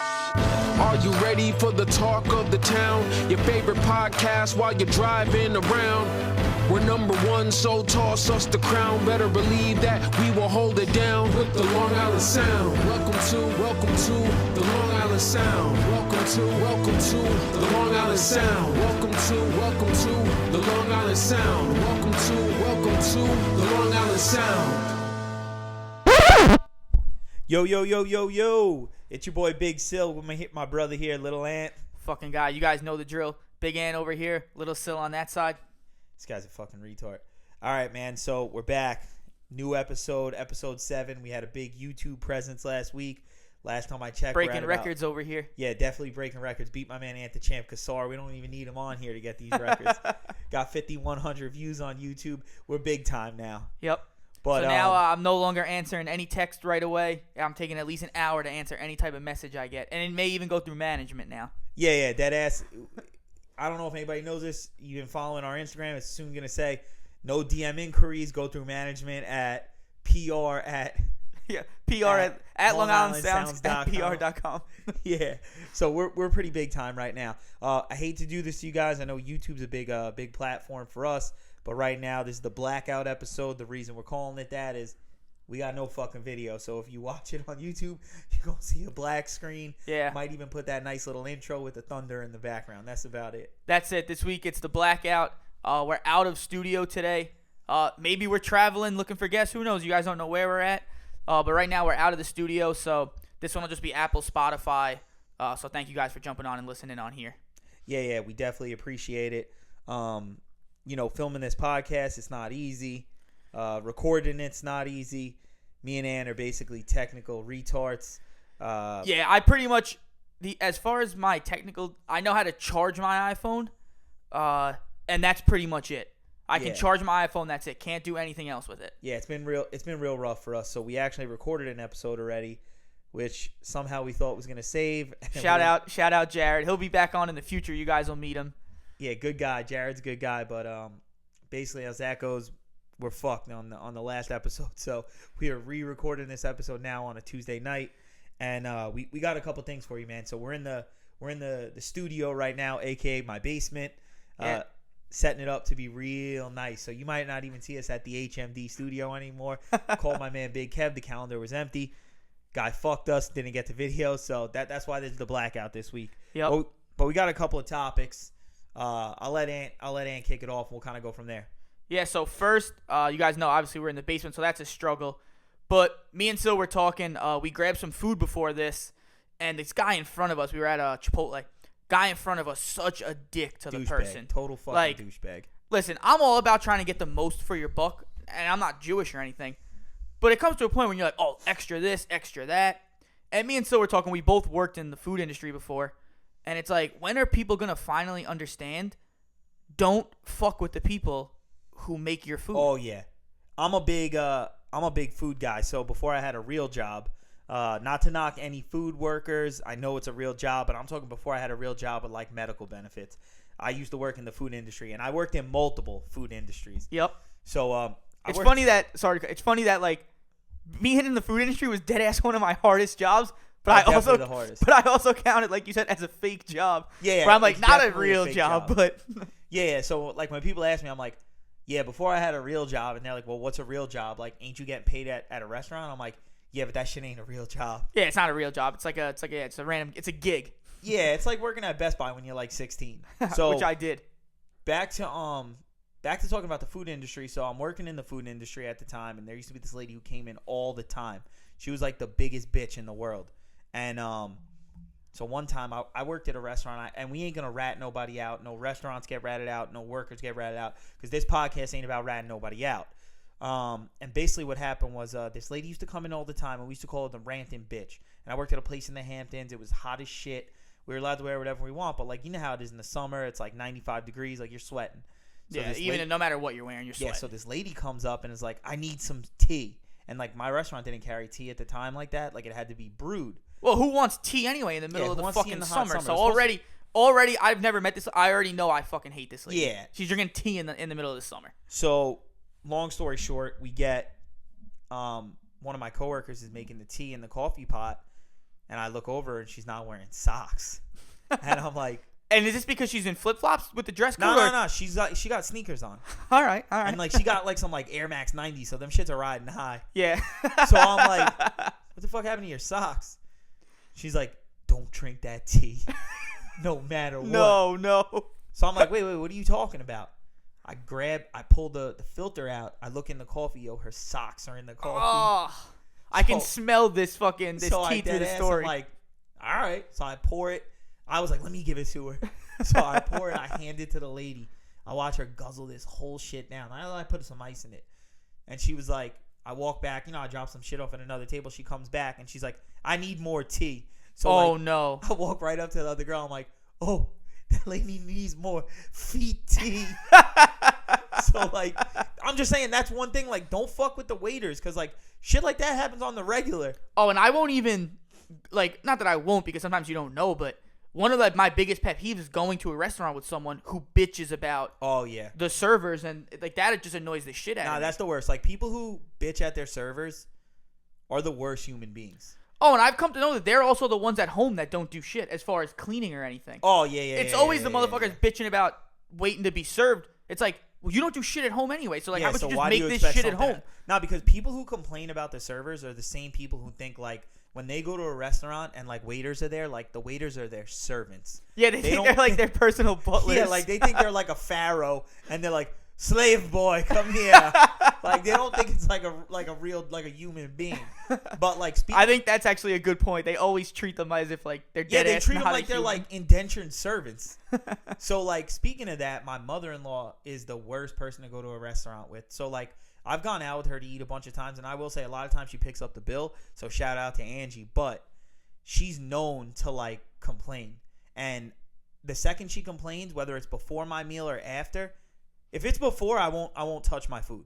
Are you ready for the talk of the town? Your favorite podcast while you're driving around. We're number one, so toss us the crown. Better believe that we will hold it down with the Long Island Sound. Welcome to the Long Island Sound. Welcome to the Long Island Sound. Welcome to the Long Island Sound. Welcome to the Long Island Sound. Yo. It's your boy Big Sil with my brother here, Little Ant. Fucking guy. You guys know the drill. Big Ant over here. Little Sil on that side. This guy's a fucking retard. All right, man. So we're back. New episode 7. We had a big YouTube presence last week. Last time I checked, breaking records over here. Yeah, definitely breaking records. Beat my man Ant the Champ Kassar. We don't even need him on here to get these records. Got 5,100 views on YouTube. We're big time now. Yep. But so now I'm no longer answering any text right away. I'm taking at least an hour to answer any type of message I get. And it may even go through management now. Yeah, dead ass. I don't know if anybody knows this. You've been following our Instagram. It's soon going to say, no DM inquiries. Go through management at PR at Long Island Sounds at PR.com. Yeah. So we're pretty big time right now. I hate to do this to you guys. I know YouTube's a big platform for us. But right now, this is the Blackout episode. The reason we're calling it that is we got no fucking video. So if you watch it on YouTube, you're going to see a black screen. Yeah. Might even put that nice little intro with the thunder in the background. That's about it. That's it. This week, it's the Blackout. We're out of studio today. Maybe we're traveling, looking for guests. Who knows? You guys don't know where we're at. But right now, we're out of the studio. So this one will just be Apple, Spotify. So thank you guys for jumping on and listening on here. Yeah. We definitely appreciate it. Filming this podcast, it's not easy. Recording it's not easy. Me and Ann are basically technical retards. Yeah, I pretty much, as far as my technical, I know how to charge my iPhone, and that's pretty much it. I can charge my iPhone, that's it. Can't do anything else with it. Yeah, it's been real rough for us. So we actually recorded an episode already, which somehow we thought was going to save. Shout out Jared. He'll be back on in the future. You guys will meet him. Yeah, good guy. Jared's a good guy, but basically as that goes, we're fucked on the last episode. So we are re-recording this episode now on a Tuesday night, and we got a couple things for you, man. So we're in the studio right now, aka my basement, setting it up to be real nice. So you might not even see us at the HMD studio anymore. Called my man Big Kev. The calendar was empty. Guy fucked us. Didn't get the video. So that's why there's the Blackout this week. Yep. But we got a couple of topics. I'll let Ant kick it off, and we'll kind of go from there. Yeah, so first, you guys know, obviously, we're in the basement, so that's a struggle. But me and Sil were talking. We grabbed some food before this, and this guy in front of us, we were at a Chipotle. Guy in front of us, such a dick to the person. Total fucking douchebag. Listen, I'm all about trying to get the most for your buck, and I'm not Jewish or anything. But it comes to a point when you're like, oh, extra this, extra that. And me and Sil were talking. We both worked in the food industry before. And it's like, when are people going to finally understand? Don't fuck with the people who make your food. Oh, yeah. I'm a big food guy. So before I had a real job, not to knock any food workers. I know it's a real job, but I'm talking before I had a real job with like medical benefits. I used to work in the food industry, and I worked in multiple food industries. Yep. So it's funny that like being in the food industry was dead ass one of my hardest jobs. But I also count it, like you said, as a fake job. Yeah. Where I'm like, not a real job, but. Yeah. So like when people ask me, I'm like, yeah, before I had a real job, and they're like, well, what's a real job? Like, ain't you getting paid at a restaurant? I'm like, yeah, but that shit ain't a real job. Yeah, it's not a real job. It's a gig. Yeah, it's like working at Best Buy when you're like 16. So which I did. Back to talking about the food industry. So I'm working in the food industry at the time, and there used to be this lady who came in all the time. She was like the biggest bitch in the world. And so one time I worked at a restaurant, and we ain't going to rat nobody out. No restaurants get ratted out. No workers get ratted out, because this podcast ain't about ratting nobody out. And basically what happened was this lady used to come in all the time, and we used to call her the ranting bitch. And I worked at a place in the Hamptons. It was hot as shit. We were allowed to wear whatever we want, but like, you know how it is in the summer. It's like 95 degrees. Like, you're sweating. So yeah, no matter what you're wearing, you're sweating. Yeah, so this lady comes up and is like, I need some tea. And like, my restaurant didn't carry tea at the time like that. Like, it had to be brewed. Well, who wants tea anyway in the middle of the fucking summer? So already, I've never met this. I already know I fucking hate this lady. Yeah. She's drinking tea in the middle of the summer. So, long story short, we get one of my coworkers is making the tea in the coffee pot, And I look over and she's not wearing socks. And I'm like, And is this because she's in flip flops with the dress code? no. She got sneakers on. All right. And like she got like some like Air Max 90, so them shits are riding high. Yeah. So I'm like, what the fuck happened to your socks? She's like, don't drink that tea, no matter what. No. So I'm like, wait, what are you talking about? I pull the filter out. I look in the coffee. Yo, her socks are in the coffee. Oh, I can smell this tea through the story. I'm like, all right. So I pour it. I was like, let me give it to her. So I pour it. I hand it to the lady. I watch her guzzle this whole shit down. I put some ice in it. And she was like, I walk back. I drop some shit off at another table. She comes back and she's like, I need more tea. So no. I walk right up to the other girl. I'm like, oh, that lady needs more feet tea. So like, I'm just saying that's one thing. Like, don't fuck with the waiters because like shit like that happens on the regular. Oh, and I won't even not that I won't because sometimes you don't know, but one of my biggest pet peeves is going to a restaurant with someone who bitches about the servers and like that. It just annoys the shit out of me. That's the worst. Like people who bitch at their servers are the worst human beings. Oh, and I've come to know that they're also the ones at home that don't do shit as far as cleaning or anything. Oh, yeah. It's always the motherfuckers bitching about waiting to be served. It's like, well, you don't do shit at home anyway, so like, how about you just make this shit at home? No, because people who complain about the servers are the same people who think like when they go to a restaurant and like waiters are there, like the waiters are their servants. Yeah, they think they're like their personal butlers. Yeah, like they think they're like a pharaoh, and they're like, slave boy, come here. Like they don't think it's like a real like a human being. But like I think that's actually a good point. They always treat them as if like they're dead. Yeah, they ass, treat them not like they're human. like indentured servants. So like speaking of that, my mother-in-law is the worst person to go to a restaurant with. So like I've gone out with her to eat a bunch of times, and I will say a lot of times she picks up the bill. So shout out to Angie, but she's known to like complain. And the second she complains, whether it's before my meal or after, if it's before, I won't touch my food.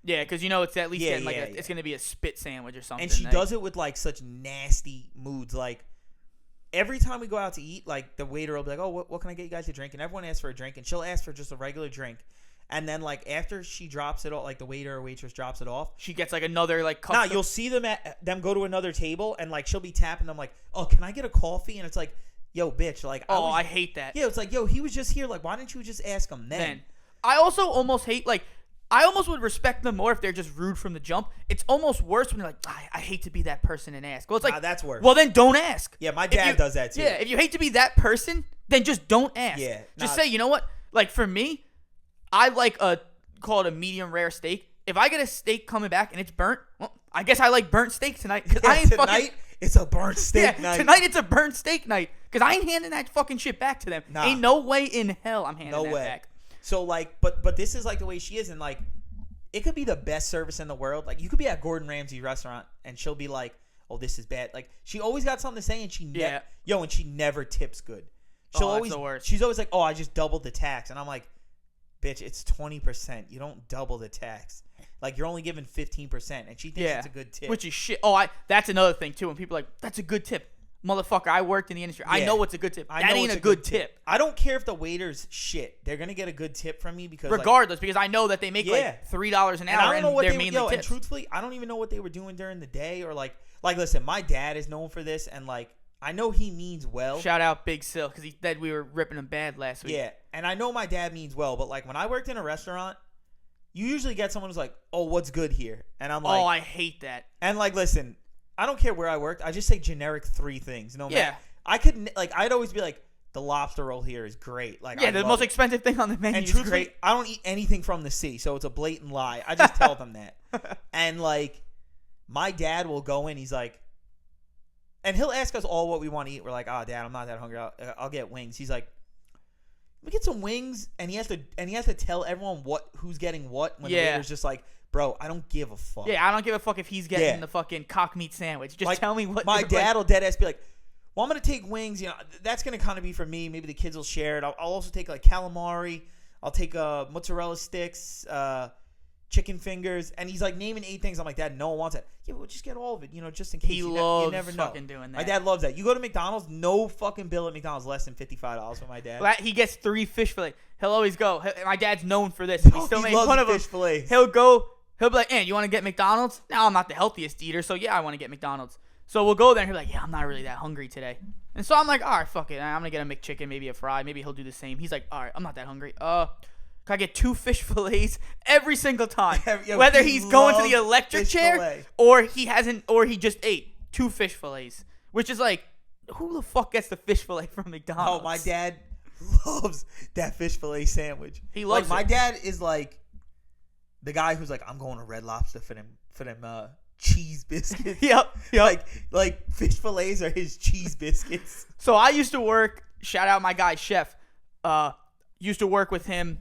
Yeah, because it's at least it's gonna be a spit sandwich or something. And she does it with like such nasty moods. Like every time we go out to eat, like the waiter will be like, "Oh, what can I get you guys to drink?" And everyone asks for a drink, and she'll ask for just a regular drink. And then like after she drops it off, like the waiter or waitress drops it off, she gets like another like cup. You'll see them go to another table, and like she'll be tapping them like, "Oh, can I get a coffee?" And it's like, "Yo, bitch!" Like, I hate that. Yeah, it's like, "Yo, he was just here. Like, why didn't you just ask him then?" I also almost hate I almost would respect them more if they're just rude from the jump. It's almost worse when they're like, I hate to be that person and ask. Well, it's like, that's worse. Well, then don't ask. Yeah, my dad does that too. Yeah, if you hate to be that person, then just don't ask. Yeah, just say, you know what? Like for me, I like call it a medium rare steak. If I get a steak coming back and it's burnt, well, I guess I like burnt steak tonight. Tonight it's a burnt steak night. Tonight it's a burnt steak night because I ain't handing that fucking shit back to them. Ain't no way in hell I'm handing that back. So like, but this is like the way she is, and like, it could be the best service in the world. Like you could be at Gordon Ramsay's restaurant, and she'll be like, "Oh, this is bad." Like she always got something to say, and she never tips good. That's the worst. She's always like, "Oh, I just doubled the tax," and I'm like, "Bitch, it's 20%. You don't double the tax. Like you're only giving 15%," and she thinks it's a good tip, which is shit. That's another thing too. When people are like, "That's a good tip." Motherfucker, I worked in the industry. I know what's a good tip. That ain't a good tip. I don't care if the waiter's shit. They're gonna get a good tip from me because regardless, because I know that they make like $3 an hour, and they're mainly tips. And truthfully, I don't even know what they were doing during the day or like listen, my dad is known for this, and like I know he means well. Shout out Big Sil because he said we were ripping him bad last week. Yeah, and I know my dad means well, but like when I worked in a restaurant, you usually get someone who's like, "Oh, what's good here?" And I'm like, "Oh, I hate that." And like, listen, I don't care where I worked. I just say generic 3 things. No matter. Yeah. I'd always be like, the lobster roll here is great. Like, the most expensive thing on the menu is great. I don't eat anything from the sea, so it's a blatant lie. I just tell them that. And like, my dad will go in. He's like, and he'll ask us all what we want to eat. We're like, "Oh, Dad, I'm not that hungry. I'll get wings." He's like, "Let me get some wings," and he has to tell everyone who's getting what. When the waiter's just like, "Bro, I don't give a fuck." Yeah, I don't give a fuck if he's getting the fucking cock meat sandwich. Just tell me what. My dad will dead ass be like, "Well, I'm gonna take wings. You know, that's gonna kind of be for me. Maybe the kids will share it. I'll also take like calamari. I'll take mozzarella sticks, chicken fingers." And he's like naming 8 things. I'm like, "Dad, no one wants it." "Yeah, we'll just get all of it. You know, just in case." He loves you never know. fucking doing that. My dad loves that. You go to McDonald's, no fucking bill at McDonald's less than $55 for my dad. Well, he gets 3 fish fillet. He'll always go. My dad's known for this. He still made one of them. Fish fillets. He'll be like, "Ant, you want to get McDonald's?" "No, I'm not the healthiest eater, so yeah, I want to get McDonald's." So we'll go there and he'll be like, yeah, I'm not really that hungry today. And so I'm like, all right, fuck it. I'm going to get a McChicken, maybe a fry. Maybe he'll do the same. He's like, all right, I'm not that hungry. Can I get 2 fish fillets every single time? Whether he's going to the electric chair or he just ate 2 fish fillets. Which is like, who the fuck gets the fish fillet from McDonald's? Oh, my dad loves that fish fillet sandwich. He loves My it. dad is like the guy who's like, I'm going to Red Lobster for them cheese biscuits. Yep. Like fish fillets are his cheese biscuits. So I used to work, shout out my guy, Chef. Used to work with him.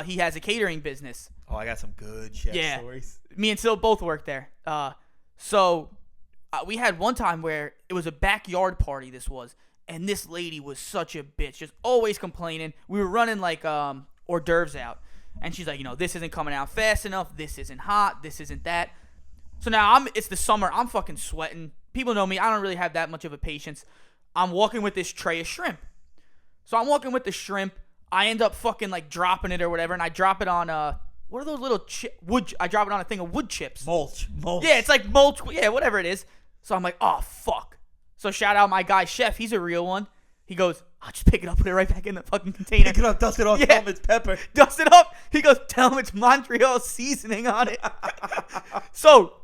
He has a catering business. Oh, I got some good chef stories. Me and Sil both worked there. So we had one time where it was a backyard party, this was. And this lady was such a bitch, just always complaining. We were running like hors d'oeuvres out. And she's like, this isn't coming out fast enough. This isn't hot. This isn't that. So now it's the summer. I'm fucking sweating. People know me. I don't really have that much of a patience. I'm walking with this tray of shrimp. So I'm walking with the shrimp. I end up fucking like dropping it or whatever. And I drop it on, what are those little wood? I drop it on a thing of wood chips. Mulch. Yeah, it's like mulch. Yeah, whatever it is. So I'm like, oh, fuck. So shout out my guy, Chef. He's a real one. He goes, I'll just pick it up, put it right back in the fucking container. Pick it up, dust it off, tell him it's pepper. Dust it up. He goes, tell him it's Montreal seasoning on it. So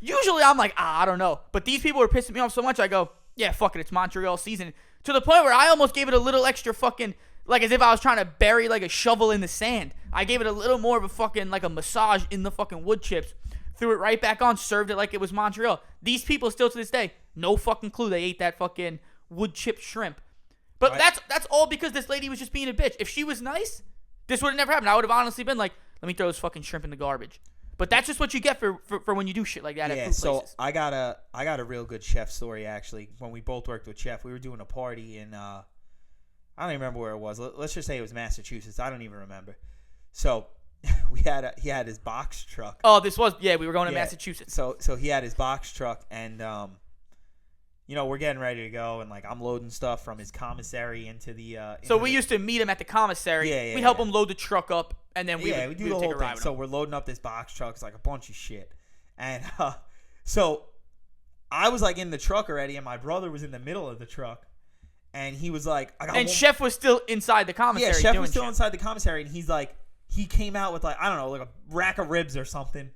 usually I'm like, I don't know. But these people were pissing me off so much, I go, yeah, fuck it, it's Montreal seasoning. To the point where I almost gave it a little extra fucking, like as if I was trying to bury like a shovel in the sand. I gave it a little more of a fucking, like a massage in the fucking wood chips. Threw it right back on, served it like it was Montreal. These people still to this day, no fucking clue they ate that fucking wood chip shrimp. But right. That's all because this lady was just being a bitch. If she was nice, this would have never happened. I would have honestly been like, let me throw this fucking shrimp in the garbage. But that's just what you get for when you do shit like that at food places. So I got a real good chef story actually. When we both worked with Chef, we were doing a party in I don't even remember where it was. Let's just say it was Massachusetts. I don't even remember. So he had his box truck. Oh, we were going to Massachusetts. So he had his box truck and we're getting ready to go, and like I'm loading stuff from his commissary into the. So we used to meet him at the commissary. Yeah. We help him load the truck up, and then we do the whole thing. So we're loading up this box truck. It's like a bunch of shit, and so I was like in the truck already, and my brother was in the middle of the truck, and he was like, Chef was still inside the commissary. Yeah, Chef was still inside the commissary, and he's like, he came out with like I don't know, like a rack of ribs or something,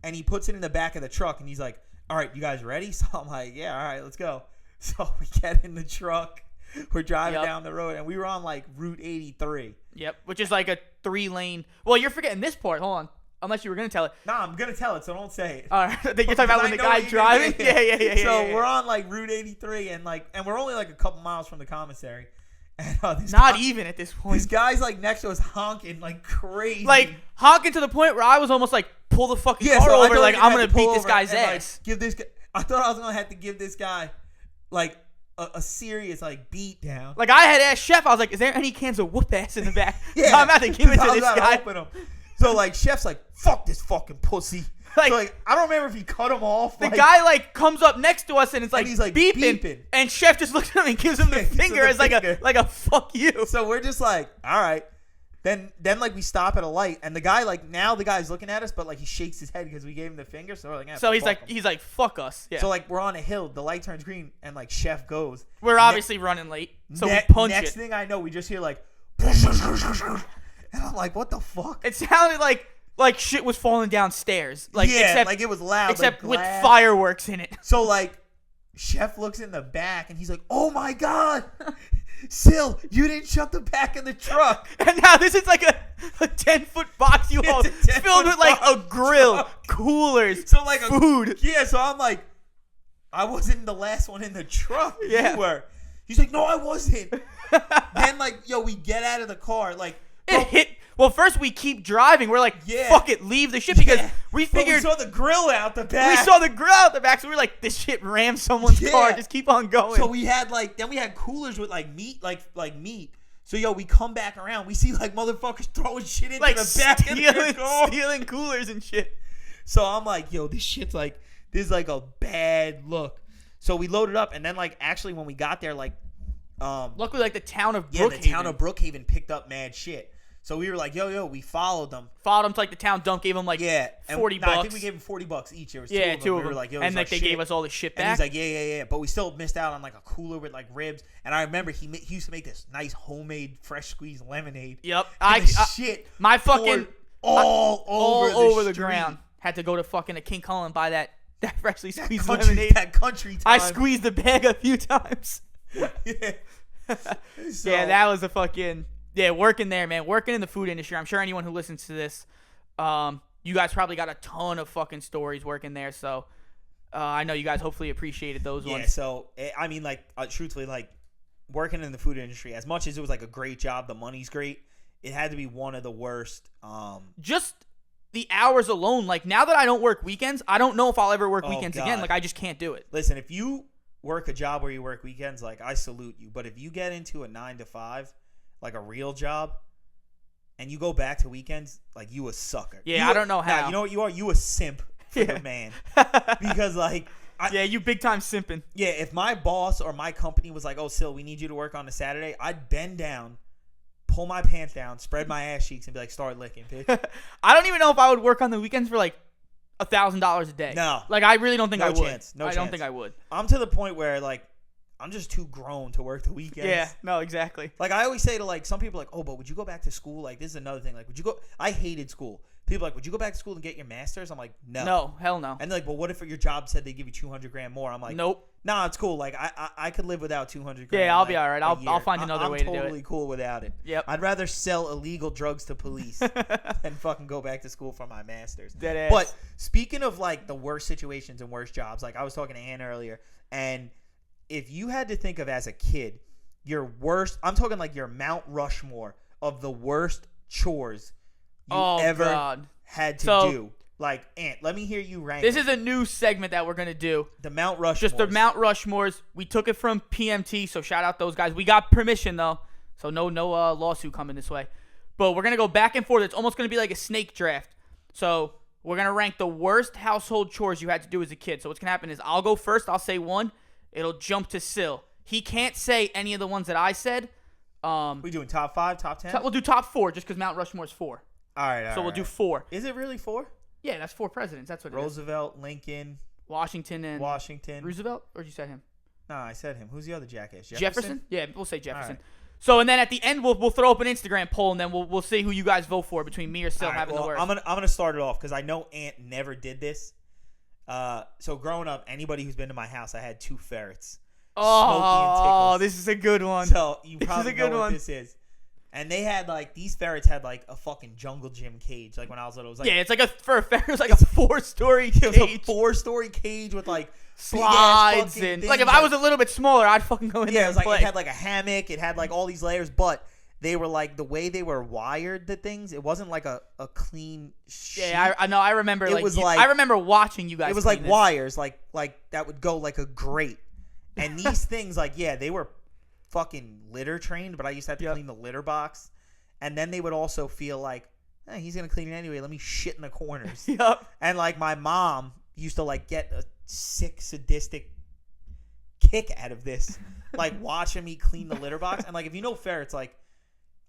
and he puts it in the back of the truck, and he's like, all right, you guys ready? So I'm like, yeah, all right, let's go. So we get in the truck. We're driving down the road, and we were on, like, Route 83. Yep, which is like a 3-lane. Well, you're forgetting this part. Hold on. Unless you were going to tell it. No, I'm going to tell it, so don't say it. All right. You're talking about when the guy's driving? Yeah. So we're on, like, Route 83, and we're only, like, a couple miles from the commissary. And, even at this point. This guy's, like, next to us honking like crazy. Like, honking to the point where I was almost, like, pull the fucking car over, like, I'm going to beat this guy's ass. Like, I thought I was going to have to give this guy like a serious like beat down. Like I had asked Chef, I was like, "Is there any cans of whoop ass in the back?" Yeah, I'm about to give it to this guy. So like Chef's like, "Fuck this fucking pussy." Like I don't remember if he cut him off. The guy like comes up next to us and it's like, he's like beeping, and Chef just looks at him and gives him the finger as like a fuck you. So we're just like, all right. Then like we stop at a light, and the guy like now the guy's looking at us, but like he shakes his head because we gave him the finger. So we're like, so he's like fuck us. Yeah. So like we're on a hill, the light turns green, and like Chef goes. We're obviously running late, so we punch it. Next thing I know, we just hear like, and I'm like, what the fuck? It sounded like shit was falling downstairs. Like except, like it was loud, except like with fireworks in it. So like Chef looks in the back, and he's like, oh my god. Sil, you didn't shut the back of the truck. And now this is like a 10-foot box you hold filled with like a grill, coolers, so like food. So I'm like, I wasn't the last one in the truck. Yeah. You were. He's like, no, I wasn't. Then like, we get out of the car. Like, it hit. Well, first we keep driving. We're like, fuck it, leave the shit because we figured. But we saw the grill out the back. So we were like, this shit rammed someone's car. Just keep on going. So we had coolers with like meat, like meat. So we come back around. We see like motherfuckers throwing shit into the back of the car, stealing coolers and shit. So I'm like, this shit's like, this is like a bad look. So we loaded up, and then like actually when we got there, like, luckily like the town of Brookhaven. the town of Brookhaven picked up mad shit. So we were like, yo, we followed them. Followed them to like the town dump, gave them like $40. I think we gave them $40 each. It was two of them. We were like, yo, and like they gave us all the shit back. And he's like, yeah. But we still missed out on like a cooler with like ribs. And I remember he used to make this nice homemade fresh squeezed lemonade. Yep. My fucking all over the ground. Had to go to fucking a King Cullen and buy that freshly squeezed lemonade. That country time. I squeezed the bag a few times. Yeah. Yeah, that was a fucking... Yeah, working there, man. Working in the food industry. I'm sure anyone who listens to this, you guys probably got a ton of fucking stories working there. So I know you guys hopefully appreciated those ones. Yeah, so, I mean, like, truthfully, like, working in the food industry, as much as it was, like, a great job, the money's great, it had to be one of the worst. Just the hours alone. Like, now that I don't work weekends, I don't know if I'll ever work weekends again. Like, I just can't do it. Listen, if you work a job where you work weekends, like, I salute you. But if you get into a 9 to 5... like a real job, and you go back to weekends, like you a sucker. Yeah, I don't know how. Nah, you know what you are? You a simp for the man. Because like, you big time simping. Yeah, if my boss or my company was like, "Oh, Sil, we need you to work on a Saturday," I'd bend down, pull my pants down, spread my ass cheeks, and be like, "Start licking, bitch." I don't even know if I would work on the weekends for like $1,000 a day. No, like I really don't think I would. No chance. I don't think I would. I'm to the point where like, I'm just too grown to work the weekends. Yeah, no, exactly. Like, I always say to, like, some people, like, oh, but would you go back to school? Like, this is another thing. Like, would you go? I hated school. People are like, would you go back to school and get your master's? I'm like, no. No, hell no. And they're like, well, what if your job said they give you $200,000 more? I'm like, nope. Nah, it's cool. Like, I could live without $200,000. Yeah, I'll be all right. I'll find another way to do it. I'm totally cool without it. Yep. I'd rather sell illegal drugs to police than fucking go back to school for my master's. Dead ass. But speaking of, like, the worst situations and worst jobs, like, I was talking to Ann earlier, and if you had to think of as a kid, your worst, I'm talking like your Mount Rushmore of the worst chores you ever had to do. Like, Ant, let me hear you rank. This is a new segment that we're going to do. The Mount Rushmore. Just the Mount Rushmores. We took it from PMT, so shout out those guys. We got permission, though, so no lawsuit coming this way. But we're going to go back and forth. It's almost going to be like a snake draft. So we're going to rank the worst household chores you had to do as a kid. So what's going to happen is I'll go first. I'll say one. It'll jump to Sil. He can't say any of the ones that I said. We doing top 5, top 10? We'll do top 4 just because Mount Rushmore is 4. All right. So we'll do 4. Is it really 4? Yeah, that's 4 presidents. That's what it is. Roosevelt, Lincoln, Washington. Roosevelt? Or did you say him? No, I said him. Who's the other jackass? Jefferson? Yeah, we'll say Jefferson. Right. So, and then at the end, we'll throw up an Instagram poll, and then we'll see who you guys vote for between me or Sil having the worst. I'm gonna start it off because I know Ant never did this. So growing up, anybody who's been to my house, I had 2 ferrets. Oh, this is a good one. So you probably know what this is. And they had like, these ferrets had like a fucking jungle gym cage. Like when I was little, it was like, yeah, it's like for a ferret, it was like a 4-story cage. It was a 4-story cage with like slides and like if I was a little bit smaller, I'd fucking go in there. Yeah, it was like it had like a hammock. It had like all these layers, but they were like the way they were wired. The things, it wasn't like a clean sheet. Yeah, I know. I remember. It was like I remember watching you guys. It was like wires, like that would go like a grate. And these things, like, yeah, they were fucking litter trained, but I used to have to clean the litter box. And then they would also feel like, he's going to clean it anyway. Let me shit in the corners. Yep. And, like, my mom used to, like, get a sick, sadistic kick out of this. Like, watching me clean the litter box. And, like, if you know ferrets, like,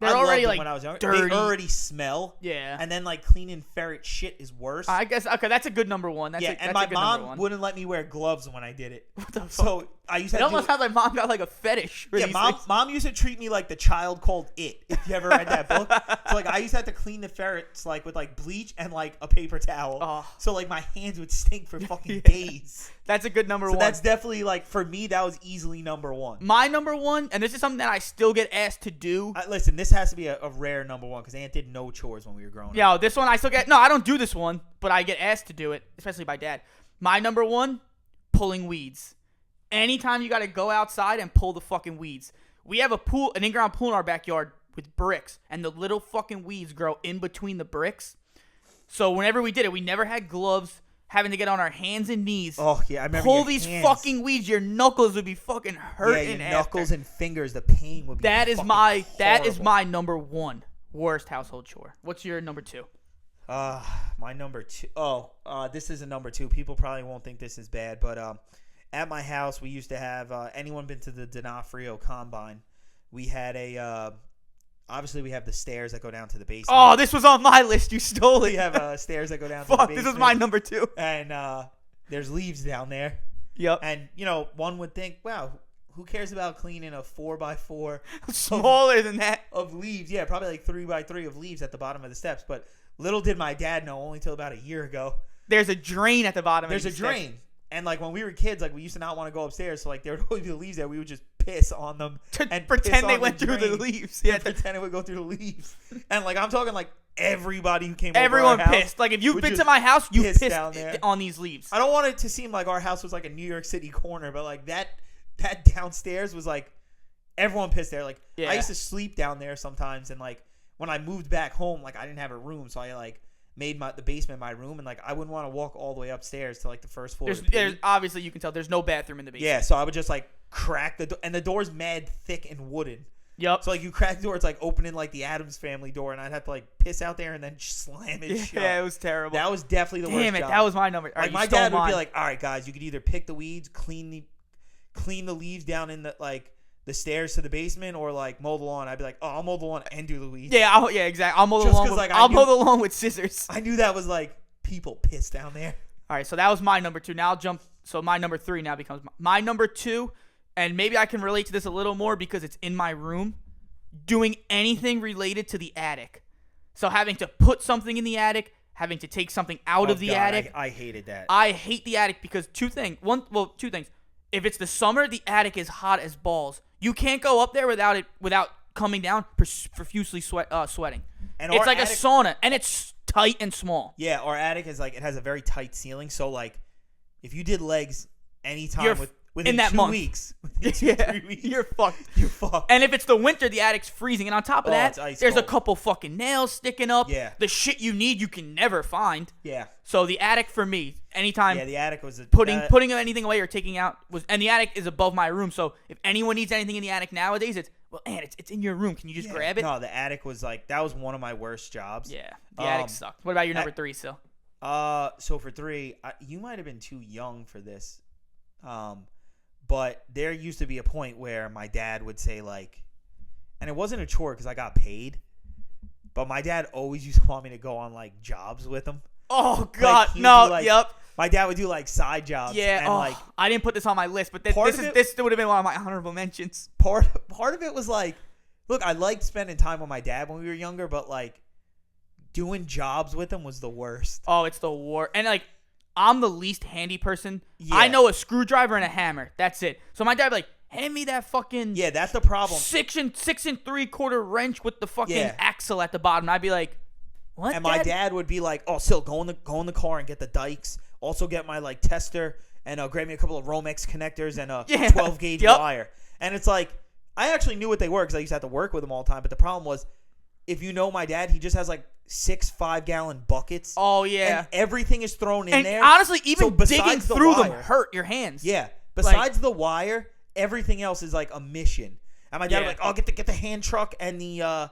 they're already like when I was younger, dirty. they already smell. Yeah. And then like cleaning ferret shit is worse. I guess that's a good number one. And my mom wouldn't let me wear gloves when I did it. What the fuck? So I used to. It almost sounds like mom got like a fetish. For these mom used to treat me like the child called It. If you ever read that book, so like I used to have to clean the ferrets like with like bleach and like a paper towel. Oh. So like my hands would stink for fucking days. That's a good number one. So that's definitely like for me that was easily number one. My number one, and this is something that I still get asked to do. Listen, this has to be a rare number one because Aunt did no chores when we were growing up. Yeah, this one I still get. No, I don't do this one, but I get asked to do it, especially by Dad. My number one, pulling weeds. Anytime you got to go outside and pull the fucking weeds. We have an in-ground pool in our backyard with bricks, and the little fucking weeds grow in between the bricks. So whenever we did it, we never had gloves, having to get on our hands and knees. Oh, yeah, I remember pull these fucking weeds. Your knuckles would be fucking hurting. Yeah, your knuckles and fingers, the pain would be That is horrible. my number one worst household chore. What's your number two? My number two. This is a number two. People probably won't think this is bad, but at my house we used to have. Anyone been to the D'Onofrio Combine? We had a obviously we have the stairs that go down to the basement. Oh, this was on my list. You stole it. We have stairs that go down to the Fuck, basement. this was my number 2. And there's leaves down there. Yep. And, one would think, wow, who cares about cleaning a 4x4 Smaller than that. of leaves? Yeah, probably like 3x3 of leaves at the bottom of the steps. But little did my dad know, only till about a year ago. There's a drain at the bottom. There's a drain. And, like, when we were kids, like, we used to not want to go upstairs. So, like, there would always be the leaves there. We would just piss on them. To pretend they went through the leaves. Yeah, pretend it would go through the leaves. And, like, I'm talking, like, everybody who came Everyone over our house pissed. Like, if you've would been just to my house, you piss pissed down there. on these leaves. I don't want it to seem like our house was, like, a New York City corner. But, like, that downstairs was, like, everyone pissed there. Like, Yeah. I used to sleep down there sometimes. And, like, when I moved back home, like, I didn't have a room. So I, like, made the basement my room, and like I wouldn't want to walk all the way upstairs to like the first floor. There's obviously, you can tell there's no bathroom in the basement. Yeah, so I would just like crack the door, and the door's mad thick and wooden. Yep. So like you crack the door, it's like opening like the Addams Family door, and I'd have to like piss out there and then slam it shut. Yeah, it was terrible. That was definitely the worst Damn it, job. that was my number. All Like right, my you stole dad would mine. be like, "All right, guys, you could either pick the weeds, clean the leaves down in the like the stairs to the basement, or like mow the lawn." I'd be like, "Oh, I'll mow the lawn and do the weeds." Yeah, exactly. I'll mow the Just lawn. 'cause, like, I'll mow the lawn with scissors. I knew that was like people piss down there. All right, so that was my number 2. Now I'll jump. So my number 3 now becomes my number 2, and maybe I can relate to this a little more because it's in my room. Doing anything related to the attic. So having to put something in the attic, having to take something out of the attic. I hated that. I hate the attic because two things. If it's the summer, the attic is hot as balls. You can't go up there without coming down profusely sweating. And it's our like attic, a sauna, and it's tight and small. Yeah, our attic is like it has a very tight ceiling. So like, if you did legs anytime You're within in that 2 month. weeks, within 3 weeks, You're fucked. You're fucked. And if it's the winter, the attic's freezing. And on top of it's that, ice there's a cold. couple fucking nails sticking up. Yeah. The shit you need, you can never find. Yeah. So the attic for me, anytime Yeah, the attic was putting anything away or taking out and the attic is above my room. So if anyone needs anything in the attic nowadays, it's in your room. Can you just grab it? No, the attic was like that was one of my worst jobs. Yeah, the attic sucked. What about your number 3, Sil? So for 3, you might have been too young for this. But there used to be a point where my dad would say like, and it wasn't a chore because I got paid, but my dad always used to want me to go on like jobs with him. Oh God, Like, no, like, yep. My dad would do like side jobs. Yeah, and like I didn't put this on my list, but this would have been one of my honorable mentions. part of it was like, look, I liked spending time with my dad when we were younger, but like doing jobs with him was the worst. Oh, it's the war. And like, I'm the least handy person. Yeah. I know a screwdriver and a hammer. That's it. So my dad would be like, hand me that fucking Yeah, that's the problem. 6 3/4 wrench with the fucking Yeah. axle at the bottom. And I'd be like, what? And my dad would be like, "Oh, Sil, go in the car and get the dikes. Also get my like tester and grab me a couple of Romex connectors and a 12 gauge Yep. wire." And it's like, I actually knew what they were because I used to have to work with them all the time. But the problem was, if you know my dad, he just has like 6 5-gallon buckets. Oh yeah. And everything is thrown in And there. honestly, So even besides digging the through them wire- hurt your hands. Yeah. Besides the wire, everything else is like a mission. And my dad Yeah. was like, "Oh, get the hand truck and the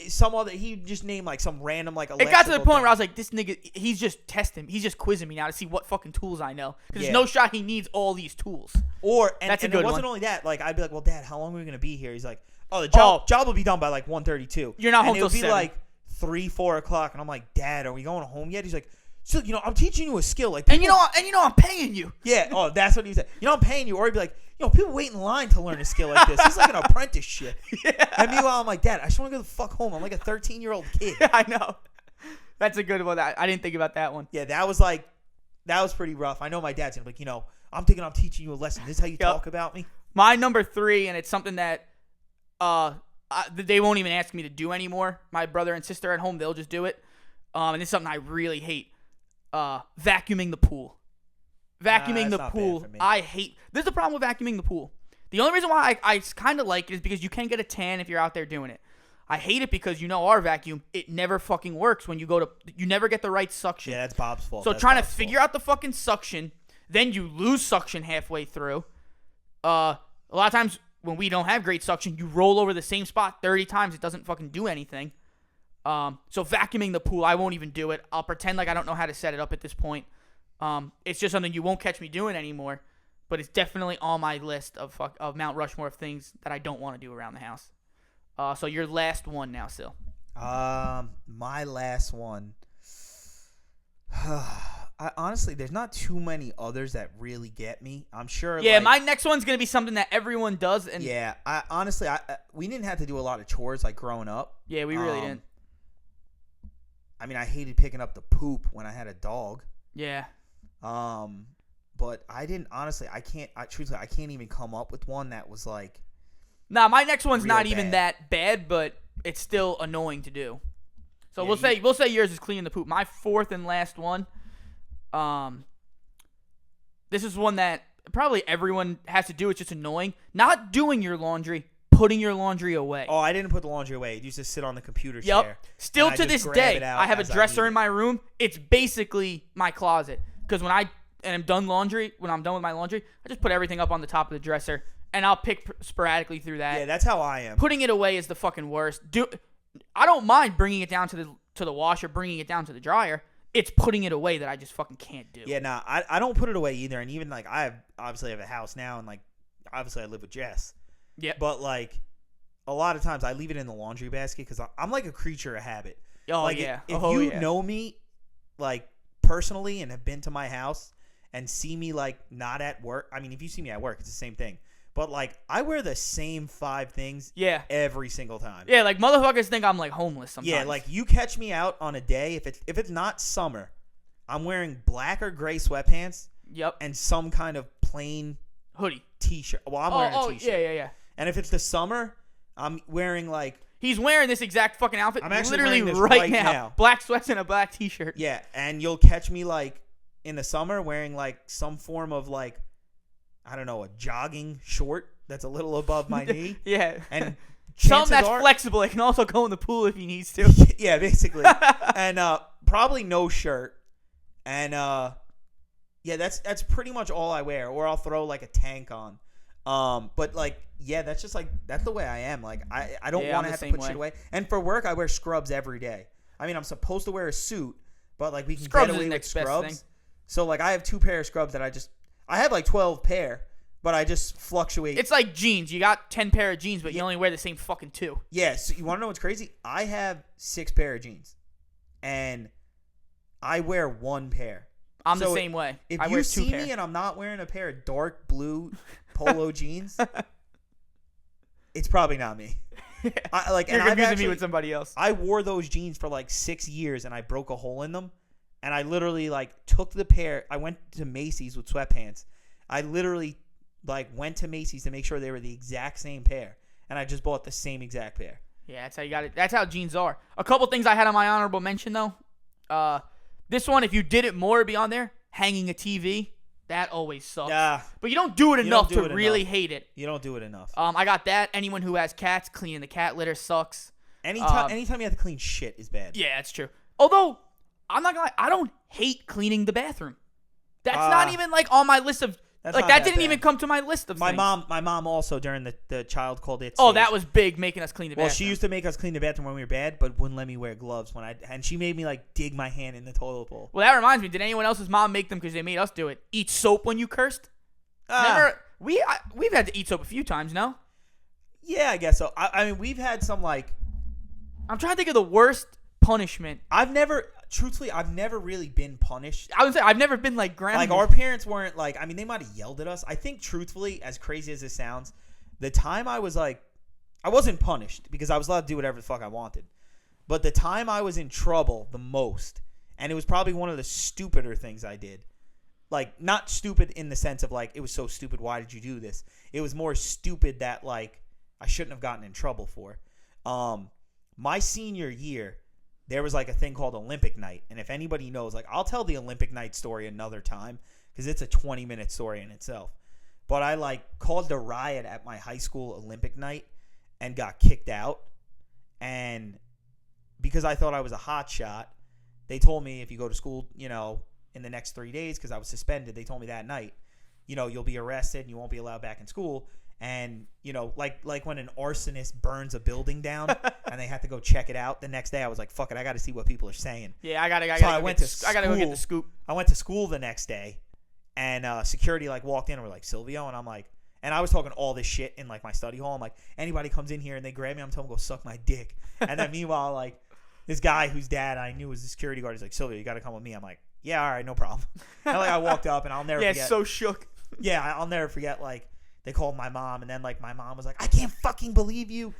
some other." He just named like some random like. It got to the electrical point thing. where I was like, this nigga, he's just testing. He's just quizzing me now to see what fucking tools I know. Because Yeah. there's no shot he needs all these tools. That's a and good it wasn't one. only that. Like I'd be like, "Well, Dad, how long are we gonna be here?" He's like, "Oh, the job will be done by like 1:32." You're not home and it would till be 7. like 3 4 o'clock, and I'm like, "Dad, are we going home yet?" He's like, "So I'm teaching you a skill." Like, And you know I'm paying you. yeah. Oh, that's what he said. I'm paying you. Or he'd be like, people wait in line to learn a skill like this. This is like an apprenticeship. Yeah. And meanwhile, I'm like, "Dad, I just want to go the fuck home. I'm like a 13-year-old kid." I know. That's a good one. I didn't think about that one. Yeah, that was pretty rough. I know my dad's like, I'm thinking I'm teaching you a lesson. This is how you talk about me? My number 3, and it's something that they won't even ask me to do anymore. My brother and sister at home, they'll just do it. And it's something I really hate. Vacuuming the pool. Vacuuming the that's not pool. bad for me. I hate. There's a problem with vacuuming the pool. The only reason why I kind of like it is because you can get a tan if you're out there doing it. I hate it because our vacuum, it never fucking works when you never get the right suction. Yeah, that's Bob's fault. So That's trying to Bob's figure out the fucking suction, then you lose suction halfway through. A lot of times when we don't have great suction, you roll over the same spot 30 times. It doesn't fucking do anything. So vacuuming the pool, I won't even do it. I'll pretend like I don't know how to set it up at this point. It's just something you won't catch me doing anymore. But it's definitely on my list of Mount Rushmore of things that I don't want to do around the house. So your last one now, Sil. My last one. Honestly, there's not too many others that really get me. I'm sure. Yeah, my next one's gonna be something that everyone does. And yeah, honestly, we didn't have to do a lot of chores like growing up. Yeah, we really didn't. I mean, I hated picking up the poop when I had a dog. Yeah. But I didn't. Honestly, truthfully, I can't even come up with one that was like. Nah, my next one's not even bad. that bad, but it's still annoying to do. So Yeah, we'll say yours is cleaning the poop. My fourth and last one. This is one that probably everyone has to do. It's just annoying. Not doing your laundry, putting your laundry away. Oh, I didn't put the laundry away. It used to sit on the computer Yep. chair. Still and to I just this grab day, it out I have a as I dresser need in it. my room. It's basically my closet. Because when I'm done with my laundry, I just put everything up on the top of the dresser, and I'll pick sporadically through that. Yeah, that's how I am. Putting it away is the fucking worst. I don't mind bringing it down to the washer, bringing it down to the dryer. It's putting it away that I just fucking can't do. Yeah, nah, I don't put it away either. And even like I have a house now, and like obviously I live with Jess. Yeah. But like a lot of times I leave it in the laundry basket because I'm like a creature of habit. Oh like yeah. If you know me, like personally, and have been to my house and see me like not at work. I mean, if you see me at work, it's the same thing. But like I wear the same 5 things. Yeah. Every single time. Yeah, like motherfuckers think I'm like homeless sometimes. Yeah, like you catch me out on a day if it's not summer, I'm wearing black or gray sweatpants. Yep. And some kind of plain hoodie t-shirt. Well, I'm wearing a t-shirt. Yeah. And if it's the summer, I'm wearing like he's wearing this exact fucking outfit. I'm actually literally wearing this right right now. now. Black sweats and a black t-shirt. yeah, and you'll catch me like in the summer wearing like some form of like I don't know, a jogging short that's a little above my knee. Yeah. And something that's are, flexible. It can also go in the pool if he needs to. yeah, basically. And probably no shirt. And yeah, that's pretty much all I wear. Or I'll throw like a tank on. But like yeah, that's just like that's the way I am. Like I don't want to have to put shit away. And for work, I wear scrubs every day. I mean, I'm supposed to wear a suit, but like we can Scrubs get away is the with next best scrubs. thing. So like I have 2 pair of scrubs that I have like 12 pair, but I just fluctuate. It's like jeans. You got 10 pair of jeans, but you only wear the same fucking 2. Yeah, so you want to know what's crazy? I have 6 pair of jeans, and I wear 1 pair. I'm So the same way. If I you wear 2 see pair. me and I'm not wearing a pair of dark blue polo jeans, it's probably not me. You're confusing me with somebody else. I wore those jeans for like 6 years, and I broke a hole in them. And I literally like took the pair. I went to Macy's with sweatpants. I literally like went to Macy's to make sure they were the exact same pair, and I just bought the same exact pair. Yeah, that's how you got it. That's how jeans are. A couple things I had on my honorable mention though. This one, if you did it more, it'd be on there. Hanging a TV, that always sucks. Yeah, But you don't do it enough do to it really enough. hate it. you don't do it enough. I got that. Anyone who has cats, cleaning the cat litter sucks. Anytime you have to clean shit is bad. Yeah, that's true. Although I'm not gonna lie, I don't hate cleaning the bathroom. That's not even like on my list of That's like not that that didn't bad. even come to my list of My things. mom also during the child called it. Oh, stage. that was big, making us clean the bathroom. Well, she used to make us clean the bathroom when we were bad, but wouldn't let me wear gloves and she made me like dig my hand in the toilet bowl. Well, that reminds me. Did anyone else's mom make them because they made us do it? Eat soap when you cursed? Remember, we've had to eat soap a few times. No, Yeah, I guess so. I mean, we've had some like I'm trying to think of the worst punishment. truthfully, I've never really been punished. I would say I've never been like grounded. Like our parents weren't like. I mean, they might have yelled at us. I think, truthfully, as crazy as this sounds, the time I was like, I wasn't punished because I was allowed to do whatever the fuck I wanted. But the time I was in trouble the most, and it was probably one of the stupider things I did. Like, not stupid in the sense of like, it was so stupid, why did you do this? It was more stupid that like, I shouldn't have gotten in trouble for. My senior year, there was like a thing called Olympic night. And if anybody knows, like, I'll tell the Olympic night story another time because it's a 20-minute story in itself. But I like caused a riot at my high school Olympic night and got kicked out. And because I thought I was a hot shot, they told me if you go to school, you know, in the next 3 days, because I was suspended, they told me that night, you know, you'll be arrested and you won't be allowed back in school. And, you know, like when an arsonist burns a building down and they have to go check it out, the next day I was like, fuck it, I got to see what people are saying. Yeah, I gotta I go went get to I gotta go get school. the scoop. I went to school the next day, and security like walked in and were like, Silvio, and I'm like, And I was talking all this shit in like my study hall. I'm like, anybody comes in here and they grab me, I'm telling them go suck my dick. And then meanwhile, like this guy whose dad I knew was the security guard, he's like, Sylvia, you got to come with me. I'm like, yeah, all right, no problem. And like I walked up and I'll never forget. so shook. Yeah, I'll never forget. Like they called my mom, and then like my mom was like, I can't fucking believe you.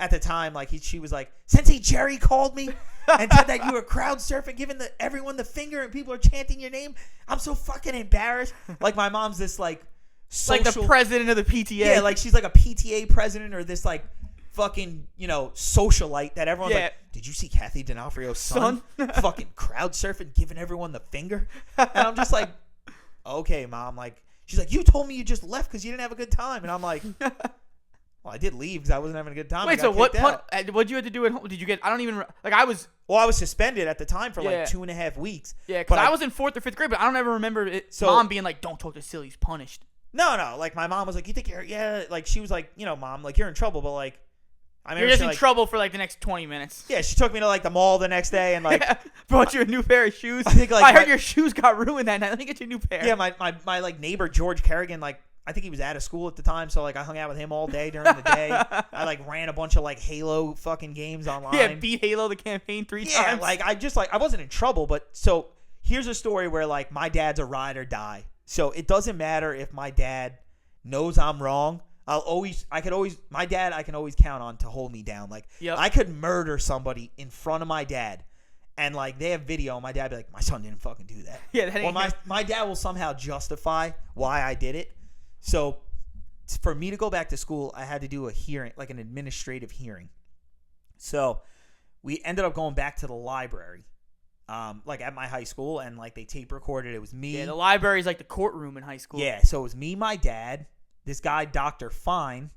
At the time, like she was like, Sensei Jerry called me and said that you were crowd surfing, giving everyone the finger, and people are chanting your name. I'm so fucking embarrassed. Like my mom's this like social, like the president of the PTA. Yeah, like she's like a PTA president or this like fucking socialite that everyone's like, did you see Kathy D'Onofrio's son? Fucking crowd surfing, giving everyone the finger. And I'm just like, okay, Mom. Like she's like, you told me you just left because you didn't have a good time, and I'm like. Well, I did leave because I wasn't having a good time. Wait, so what did you have to do at home? Did you get? I don't even like. I was suspended at the time for like 2.5 weeks. Yeah, because I was in 4th or 5th grade, but I don't ever remember it. So, Mom being like, "Don't talk to Sil, he's punished." No. Like my mom was like, "You think you're like she was like, Mom, like you're in trouble, but like you're just in trouble for like the next 20 minutes." Yeah, she took me to like the mall the next day and like brought you a new pair of shoes. I think like I heard your shoes got ruined that night. Let me get you a new pair. Yeah, my like neighbor George Kerrigan, like. I think he was out of school at the time, so like I hung out with him all day during the day. I like ran a bunch of like Halo fucking games online. Yeah, beat Halo the campaign 3 times. Yeah, like I wasn't in trouble, but so here's a story where like my dad's a ride or die. So it doesn't matter if my dad knows I'm wrong. I can always count on to hold me down. Like I could murder somebody in front of my dad. And like they have video, and my dad be like, my son didn't fucking do that. Yeah, that ain't my dad will somehow justify why I did it. So for me to go back to school, I had to do a hearing, like an administrative hearing. So we ended up going back to the library, like at my high school, and like they tape recorded. It was me. Yeah, the library is like the courtroom in high school. Yeah, so it was me, my dad, this guy, Dr. Fine.